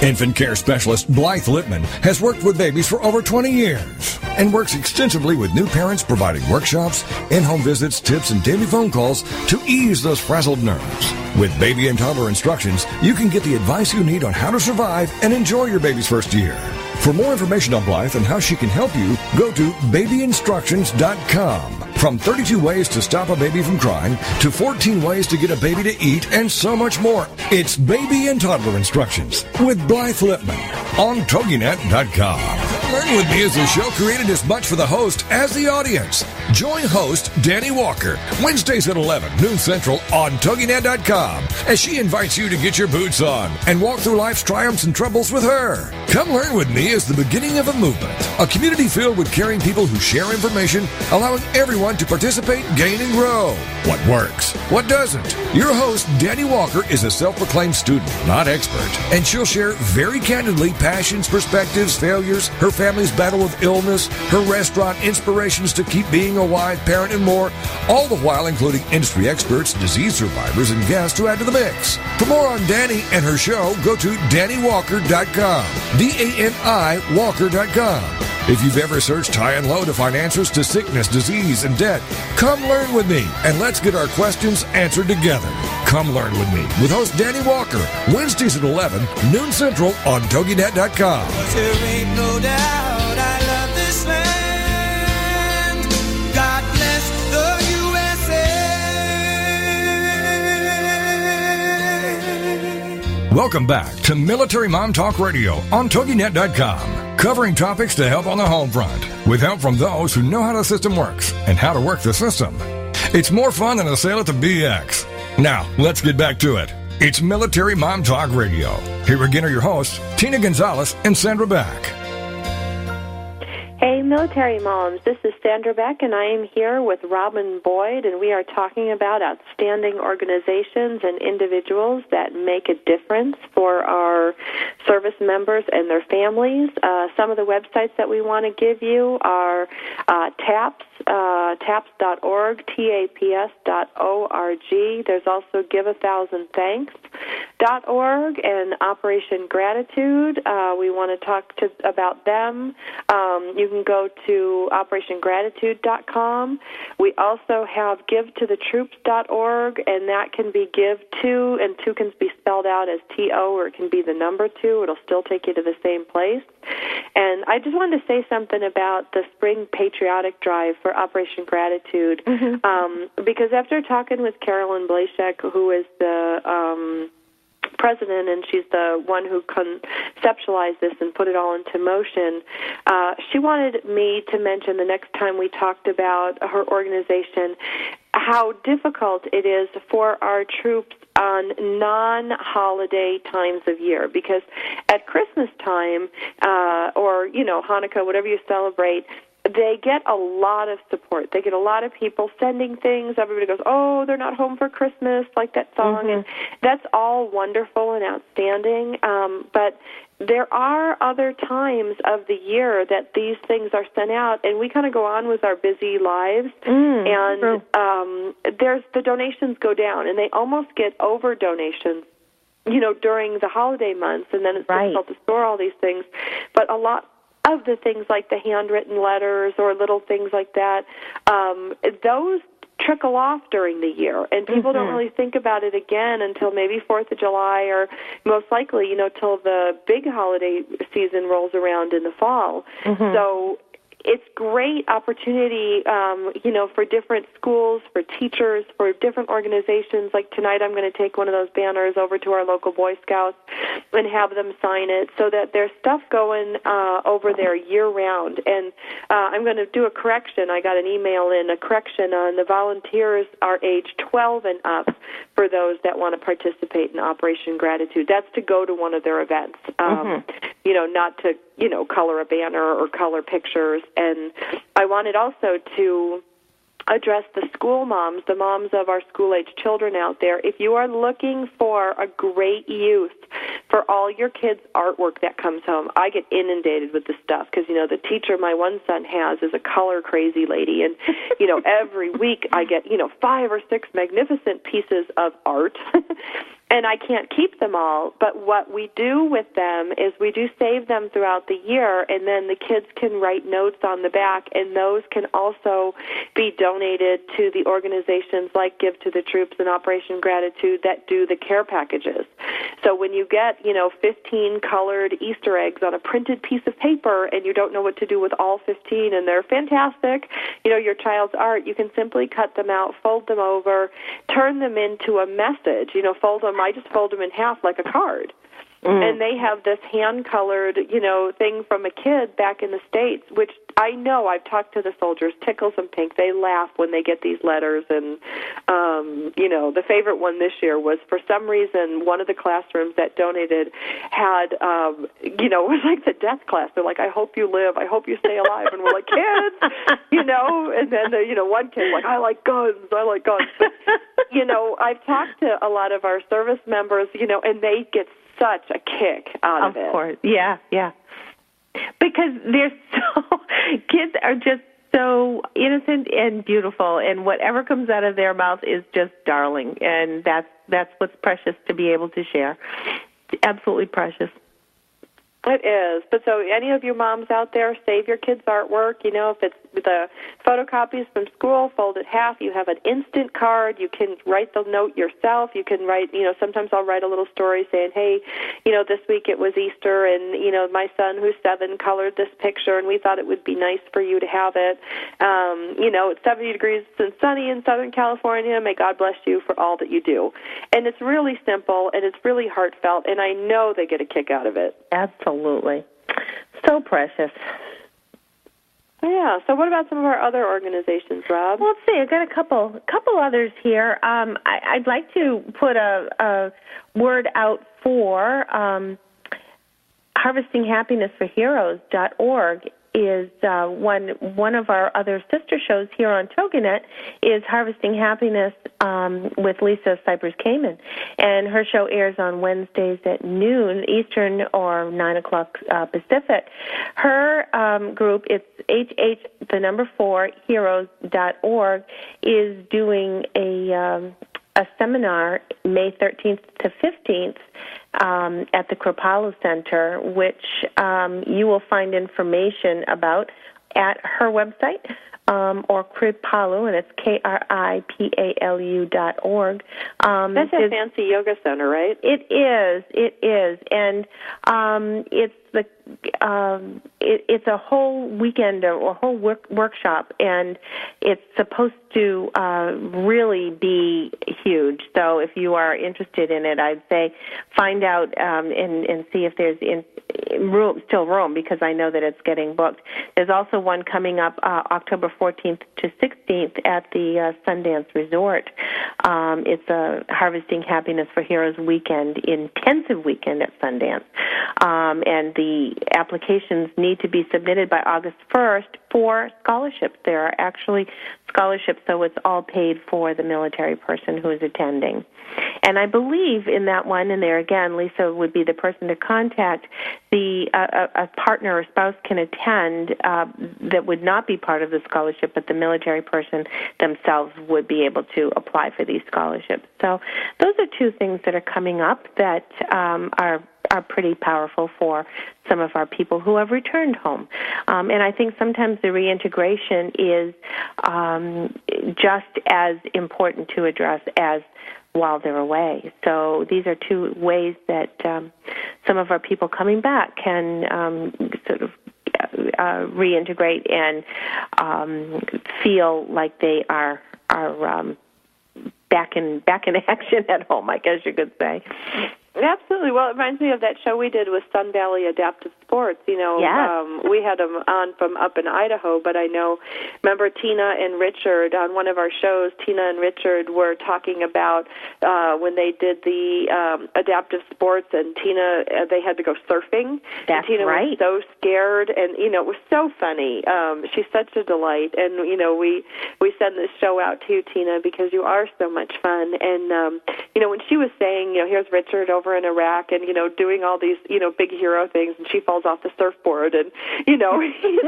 Speaker 2: Infant care specialist Blythe Lipman has worked with babies for over 20 years and works extensively with new parents, providing workshops, in-home visits, tips, and daily phone calls to ease those frazzled nerves. With Baby and Toddler Instructions, you can get the advice you need on how to survive and enjoy your baby's first year. For more information on Blythe and how she can help you, go to babyinstructions.com. From 32 ways to stop a baby from crying to 14 ways to get a baby to eat and so much more. It's Baby and Toddler Instructions with Blythe Lipman on TogiNet.com. Learn with Me is a show created as much for the host as the audience. Join host Danny Walker Wednesdays at 11, noon Central on TogiNet.com as she invites you to get your boots on and walk through life's triumphs and troubles with her. Come Learn with Me is the beginning of a movement, a community filled with caring people who share information, allowing everyone to participate, gain, and grow. What works? What doesn't? Your host, Danny Walker, is a self-proclaimed student, not expert, and she'll share very candidly passions, perspectives, failures, her family's battle with illness, her restaurant inspirations to keep being a wife, parent, and more, all the while including industry experts, disease survivors, and guests to add to the mix. For more on Danny and her show, go to DannyWalker.com, DANI Walker.com. If you've ever searched high and low to find answers to sickness, disease, and debt, come learn with me, and let's get our questions answered together. Come Learn with Me with host Danny Walker, Wednesdays at 11, noon Central on TogiNet.com.
Speaker 5: There ain't no doubt I love this land. God bless the USA.
Speaker 2: Welcome back to Military Mom Talk Radio on TogiNet.com. Covering topics to help on the home front, with help from those who know how the system works and how to work the system. It's more fun than a sale at the BX. Now, let's get back to it. It's Military Mom Talk Radio. Here again are your hosts, Tina Gonzalez and Sandra Beck.
Speaker 3: Hey, military moms, this is Sandra Beck, and I am here with Robin Boyd, and we are talking about outstanding organizations and individuals that make a difference for our service members and their families. Some of the websites that we want to give you are TAPS, taps.org, TAPS.org. There's also GiveAthousandThanks.org and Operation Gratitude. We want to talk about them. You can go to OperationGratitude.com. We also have GiveToTheTroops.org, and that can be give to, and two can be spelled out as T-O, or it can be the number 2. It'll still take you to the same place. And I just wanted to say something about the Spring Patriotic Drive for Operation Gratitude, because after talking with Carolyn Blashek, who is the president, and she's the one who conceptualized this and put it all into motion, she wanted me to mention the next time we talked about her organization how difficult it is for our troops on non-holiday times of year, because at Christmas time or, Hanukkah, whatever you celebrate, they get a lot of support. They get a lot of people sending things. Everybody goes, oh, they're not home for Christmas, like that song. And that's all wonderful and outstanding. But there are other times of the year that these things are sent out, and we kind of go on with our busy lives. And the donations go down, and they almost get over donations, during the holiday months, and then it's difficult to store all these things. But a lot of the things like the handwritten letters or little things like that, those trickle off during the year, and people don't really think about it again until maybe 4th of July, or most likely, till the big holiday season rolls around in the fall. So it's great opportunity, for different schools, for teachers, for different organizations. Like tonight, I'm going to take one of those banners over to our local Boy Scouts and have them sign it, so that there's stuff going over there year-round. And I'm going to do a correction. I got an email in, a correction on the volunteers are age 12 and up for those that want to participate in Operation Gratitude. That's to go to one of their events, not to, color a banner or color pictures. And I wanted also to address the school moms, the moms of our school-age children out there. If you are looking for a great use for all your kids' artwork that comes home, I get inundated with this stuff because, the teacher my one son has is a color-crazy lady. And, every week I get, 5 or 6 magnificent pieces of art. and I can't keep them all, but what we do with them is we do save them throughout the year, and then the kids can write notes on the back, and those can also be donated to the organizations like Give to the Troops and Operation Gratitude that do the care packages. So when you get, 15 colored Easter eggs on a printed piece of paper and you don't know what to do with all 15, and they're fantastic, your child's art, you can simply cut them out, fold them over, turn them into a message. I just fold them in half like a card. And they have this hand-colored, thing from a kid back in the States, which I know, I've talked to the soldiers, tickles them pink. They laugh when they get these letters. And, the favorite one this year was, for some reason, one of the classrooms that donated had, it was like the death class. They're like, I hope you live. I hope you stay alive. And we're like, kids, and then, one kid like, I like guns. But, I've talked to a lot of our service members, and they get such a kick out of it.
Speaker 4: Of course, yeah. Because kids are just so innocent and beautiful, and whatever comes out of their mouth is just darling, and that's what's precious to be able to share. Absolutely precious.
Speaker 3: It is. But so any of you moms out there, save your kids' artwork. If it's the photocopies from school, fold it half. You have an instant card. You can write the note yourself. You can write, sometimes I'll write a little story saying, hey, this week it was Easter, and, my son who's 7 colored this picture, and we thought it would be nice for you to have it. It's 70 degrees and sunny in Southern California. May God bless you for all that you do. And it's really simple, and it's really heartfelt, and I know they get a kick out of it.
Speaker 4: Absolutely. So precious.
Speaker 3: Yeah. So what about some of our other organizations, Rob?
Speaker 4: Well, let's see. I've got a couple others here. I'd like to put a word out for HarvestingHappinessForHeroes.org is one of our other sister shows here on TogiNet is Harvesting Happiness with Lisa Cypress Kamen. And her show airs on Wednesdays at noon Eastern or 9 o'clock Pacific. Her group, it's HH4heroes.org, is doing a seminar May 13th to 15th at the Kripalu Center, which you will find information about at her website, or Kripalu, and it's KRIPALU.org.
Speaker 3: That's a fancy yoga center, right?
Speaker 4: It is, and it's a whole weekend or a whole workshop, and it's supposed to really be huge. So if you are interested in it, I'd say find out and see if there's still room, because I know that it's getting booked. There's also one coming up October 14th to 16th at the Sundance Resort. It's a Harvesting Happiness for Heroes weekend, intensive weekend at Sundance. And the applications need to be submitted by August 1st for scholarships. There are actually scholarships, so it's all paid for the military person who is attending. And I believe in that one, and there again, Lisa would be the person to contact. A partner or spouse can attend that would not be part of the scholarship, but the military person themselves would be able to apply for these scholarships. So those are two things that are coming up that are pretty powerful for some of our people who have returned home. And I think sometimes the reintegration is just as important to address as while they're away. So these are two ways that some of our people coming back can sort of reintegrate and feel like they are back in action at home, I guess you could say.
Speaker 3: Absolutely. Well, it reminds me of that show we did with Sun Valley Adaptive Sports. We had them on from up in Idaho, but I remember Tina and Richard on one of our shows. Tina and Richard were talking about when they did the adaptive sports, and Tina, they had to go surfing.
Speaker 4: That's
Speaker 3: and Tina
Speaker 4: right.
Speaker 3: was so scared, and it was so funny. She's such a delight, and we send this show out to you, Tina, because you are so much fun. And when she was saying, here's Richard over in Iraq, and doing all these big hero things, and she falls falls off the surfboard and, he's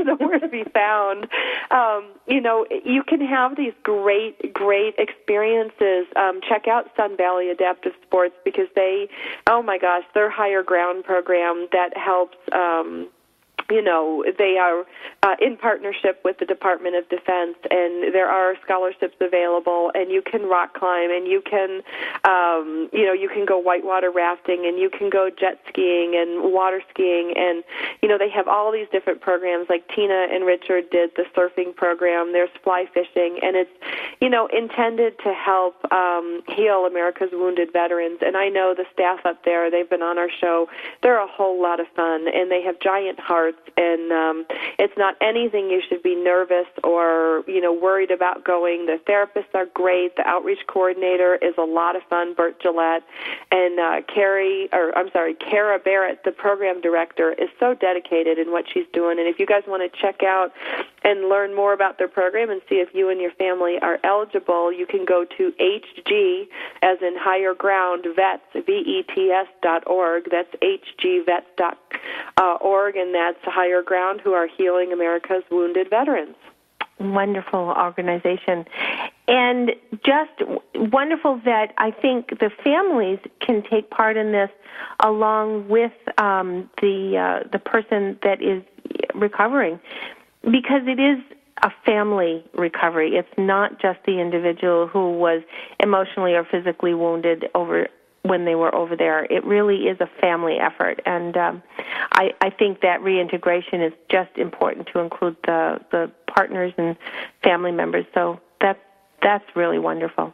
Speaker 3: nowhere to be found. You can have these great experiences. Check out Sun Valley Adaptive Sports because their Higher Ground program that helps they are in partnership with the Department of Defense, and there are scholarships available, and you can rock climb, and you can, you can go whitewater rafting, and you can go jet skiing and water skiing, and, they have all these different programs, like Tina and Richard did the surfing program. There's fly fishing, and it's, intended to help heal America's wounded veterans, and I know the staff up there, they've been on our show. They're a whole lot of fun, and they have giant hearts, and it's not anything you should be nervous or, worried about going. The therapists are great. The outreach coordinator is a lot of fun, Bert Gillette, and Kara Barrett, the program director, is so dedicated in what she's doing, and if you guys want to check out and learn more about their program and see if you and your family are eligible, you can go to HG, as in Higher Ground Vets, VETS.org. That's HGVets.org, and that's Higher Ground, who are healing America's wounded veterans.
Speaker 4: Wonderful organization. And just wonderful that I think the families can take part in this along with the person that is recovering, because it is a family recovery. It's not just the individual who was emotionally or physically wounded when they were over there. It really is a family effort, and I think that reintegration is just important to include the partners and family members. So that's really wonderful.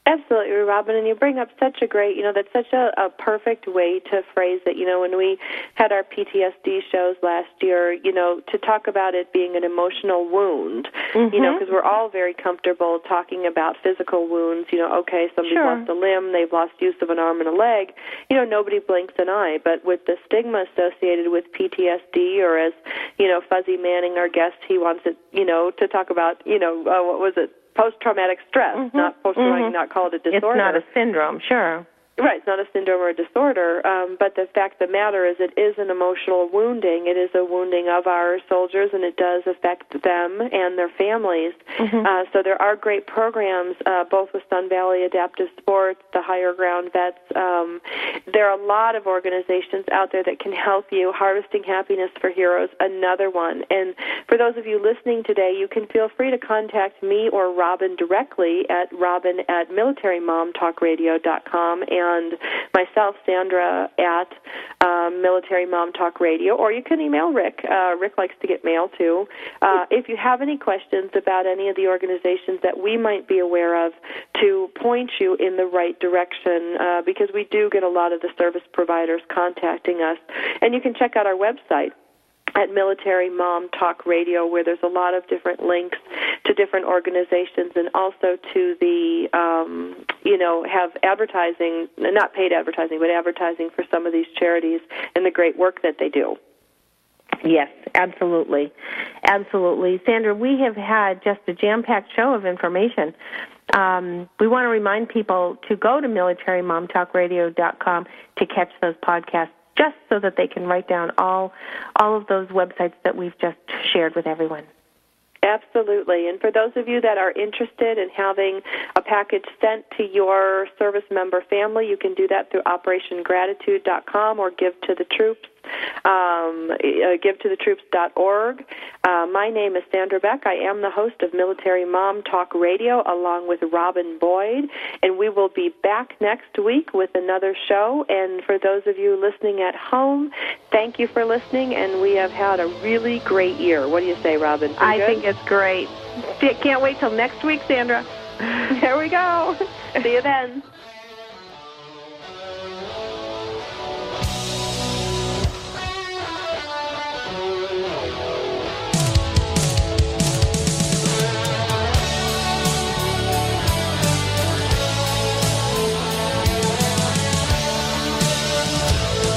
Speaker 3: Absolutely, Robin, and you bring up such a great, that's such a perfect way to phrase it. When we had our PTSD shows last year, to talk about it being an emotional wound, because we're all very comfortable talking about physical wounds. Okay, somebody's lost a limb, they've lost use of an arm and a leg. Nobody blinks an eye. But with the stigma associated with PTSD, or as, Fuzzy Manning, our guest, he wants it, to talk about, what was it? Post-traumatic stress, not post-traumatic, not call it a disorder.
Speaker 4: It's not a syndrome, sure.
Speaker 3: Right, it's not a syndrome or a disorder, but the fact of the matter is it is an emotional wounding. It is a wounding of our soldiers, and it does affect them and their families. So there are great programs, both with Sun Valley Adaptive Sports, the Higher Ground Vets. There are a lot of organizations out there that can help you. Harvesting Happiness for Heroes, another one. And for those of you listening today, you can feel free to contact me or Robin directly at robin@militarymomtalkradio.com, and myself, Sandra, at Military Mom Talk Radio, or you can email Rick. Rick likes to get mail, too. If you have any questions about any of the organizations that we might be aware of, to point you in the right direction, because we do get a lot of the service providers contacting us. And you can check out our website at Military Mom Talk Radio, where there's a lot of different links to different organizations, and also to the, have advertising, not paid advertising, but advertising for some of these charities and the great work that they do.
Speaker 4: Yes, absolutely. Absolutely. Sandra, we have had just a jam-packed show of information. We want to remind people to go to militarymomtalkradio.com to catch those podcasts, just so that they can write down all of those websites that we've just shared with everyone.
Speaker 3: Absolutely. And for those of you that are interested in having a package sent to your service member family, you can do that through OperationGratitude.com or Give to the Troops. GiveToTheTroops.org. My name is Sandra Beck. I am the host of Military Mom Talk Radio, along with Robin Boyd, and we will be back next week with another show. And for those of you listening at home, thank you for listening, and we have had a really great year. What do you say, Robin?
Speaker 4: I think it's great. Can't wait till next week, Sandra.
Speaker 3: There we go. See you then.